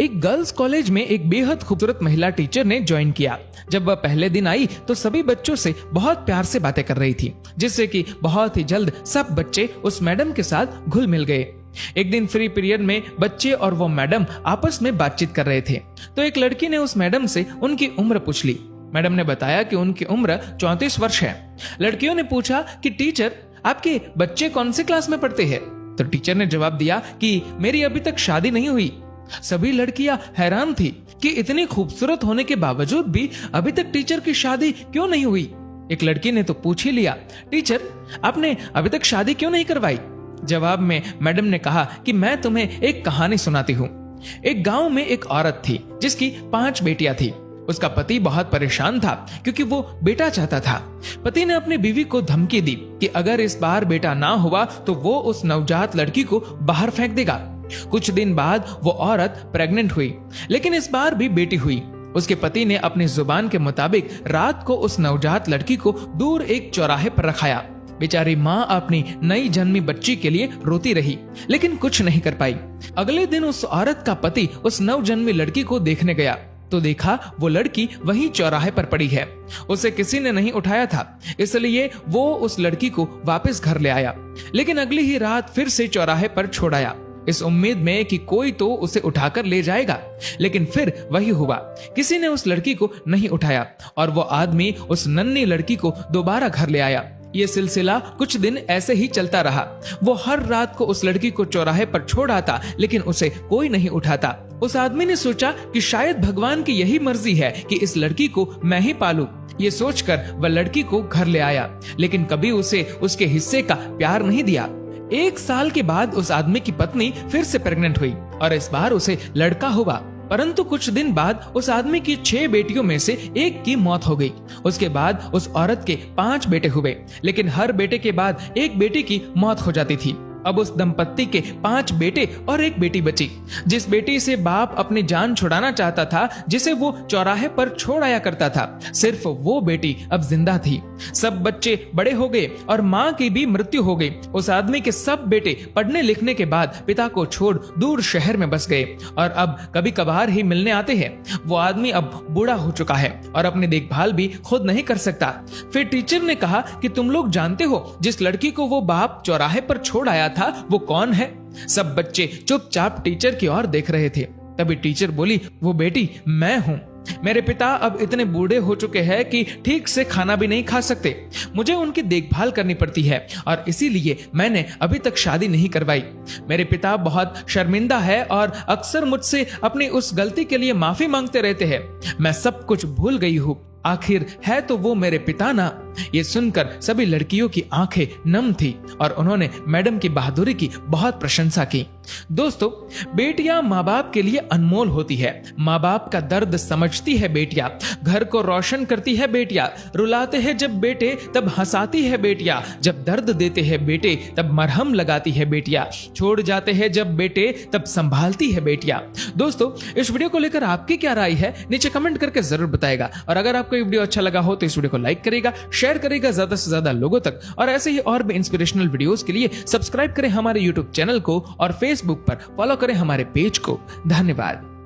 एक girls college में एक बेहद खूबसूरत महिला टीचर ने ज्वाइन किया। जब वह पहले दिन आई तो सभी बच्चों से बहुत प्यार से बातें कर रही थी, जिससे कि बहुत ही जल्द सब बच्चे उस मैडम के साथ घुल मिल गए। एक दिन फ्री पीरियड में बच्चे और वो मैडम आपस में बातचीत कर रहे थे, तो एक लड़की ने उस मैडम से उनकी उम्र पूछ ली। मैडम ने बताया कि उनकी उम्र 34 वर्ष है। लड़कियों ने पूछा कि टीचर, आपके बच्चे कौन सी क्लास में पढ़ते हैं? तो टीचर ने जवाब दिया कि मेरी अभी तक शादी नहीं हुई। सभी लड़कियां हैरान थी कि इतनी खूबसूरत होने के बावजूद भी अभी तक टीचर की शादी क्यों नहीं हुई। एक लड़की ने तो पूछ ही लिया, टीचर आपने अभी तक शादी क्यों नहीं करवाई? जवाब में मैडम ने कहा कि मैं तुम्हें एक कहानी सुनाती हूँ। एक गांव में एक औरत थी जिसकी 5 बेटियां थी। उसका पति बहुत परेशान था क्योंकि वो बेटा चाहता था। पति ने अपनी बीवी को धमकी दी कि अगर इस बार बेटा ना हुआ तो वो उस नवजात लड़की को बाहर फेंक देगा। कुछ दिन बाद वो औरत प्रेग्नेंट हुई, लेकिन इस बार भी बेटी हुई। उसके पति ने अपनी जुबान के मुताबिक रात को उस नवजात लड़की को दूर एक चौराहे पर रखाया। बेचारी माँ अपनी नई जन्मी बच्ची के लिए रोती रही, लेकिन कुछ नहीं कर पाई। अगले दिन उस औरत का पति उस नवजन्मी लड़की को देखने गया तो देखा वो लड़की वहीं चौराहे पर पड़ी है। उसे किसी ने नहीं उठाया था, इसलिए वो उस लड़की को वापस घर ले आया, लेकिन अगली ही रात फिर से चौराहे पर छोड़ आया, इस उम्मीद में कि कोई तो उसे उठाकर ले जाएगा। लेकिन फिर वही हुआ, किसी ने उस लड़की को नहीं उठाया और वो आदमी उस नन्ही लड़की को दोबारा घर ले आया। ये सिलसिला कुछ दिन ऐसे ही चलता रहा। वो हर रात को उस लड़की को चौराहे पर छोड़ आता, लेकिन उसे कोई नहीं उठाता। उस आदमी ने सोचा कि शायद भगवान की यही मर्जी है कि इस लड़की को मैं ही पालूं। ये सोचकर वह लड़की को घर ले आया, लेकिन कभी उसे उसके हिस्से का प्यार नहीं दिया। 1 साल के बाद उस आदमी की पत्नी फिर से प्रेग्नेंट हुई और इस बार उसे लड़का हुआ। परंतु कुछ दिन बाद उस आदमी की 6 बेटियों में से एक की मौत हो गई। उसके बाद उस औरत के 5 बेटे हुए, लेकिन हर बेटे के बाद एक बेटी की मौत हो जाती थी। अब उस दंपत्ति के 5 बेटे और एक बेटी बची। जिस बेटी से बाप अपनी जान छुड़ाना चाहता था, जिसे वो चौराहे पर छोड़ आया करता था, सिर्फ वो बेटी अब जिंदा थी। सब बच्चे बड़े हो गए और माँ की भी मृत्यु हो गई। उस आदमी के सब बेटे पढ़ने लिखने के बाद पिता को छोड़ दूर शहर में बस गए और अब कभी कभार ही मिलने आते हैं। वो आदमी अब बूढ़ा हो चुका है और अपनी देखभाल भी खुद नहीं कर सकता। फिर टीचर ने कहा कि तुम लोग जानते हो जिस लड़की को वो बाप चौराहे पर छोड़ आया था वो कौन है? सब बच्चे चुपचाप टीचर की ओर देख रहे थे। तभी टीचर बोली, वो बेटी मैं हूँ। मेरे पिता अब इतने बूढ़े हो चुके हैं कि ठीक से खाना भी नहीं खा सकते। मुझे उनकी देखभाल करनी पड़ती है और इसीलिए मैंने अभी तक शादी नहीं करवाई। मेरे पिता बहुत शर्मिंदा है और अक्सर मुझसे अपनी उस गलती के लिए माफी मांगते रहते हैं। मैं सब कुछ भूल गई हूँ। आखिर है तो वो मेरे पिता ना। ये सुनकर सभी लड़कियों की आंखें नम थी और उन्होंने मैडम की बहादुरी की बहुत प्रशंसा की। दोस्तों, बेटियां माँ बाप के लिए अनमोल होती है। माँ बाप का दर्द समझती है बेटियां, घर को रोशन करती है बेटियां। रुलाते हैं जब बेटे तब हंसाती है बेटियां, जब दर्द देते हैं बेटे तब मरहम लगाती है बेटियां, छोड़ जाते हैं जब बेटे तब संभालती है बेटियां। दोस्तों, इस वीडियो को लेकर आपकी क्या राय है नीचे कमेंट करके जरूर बताएगा। और अगर आपको ये वीडियो अच्छा लगा हो तो इस वीडियो को लाइक करेगा, शेयर करेगा ज्यादा से ज्यादा लोगों तक, और ऐसे ही और भी इंस्पिरेशनल वीडियोस के लिए सब्सक्राइब करें हमारे यूट्यूब चैनल को और फेसबुक पर फॉलो करें हमारे पेज को। धन्यवाद।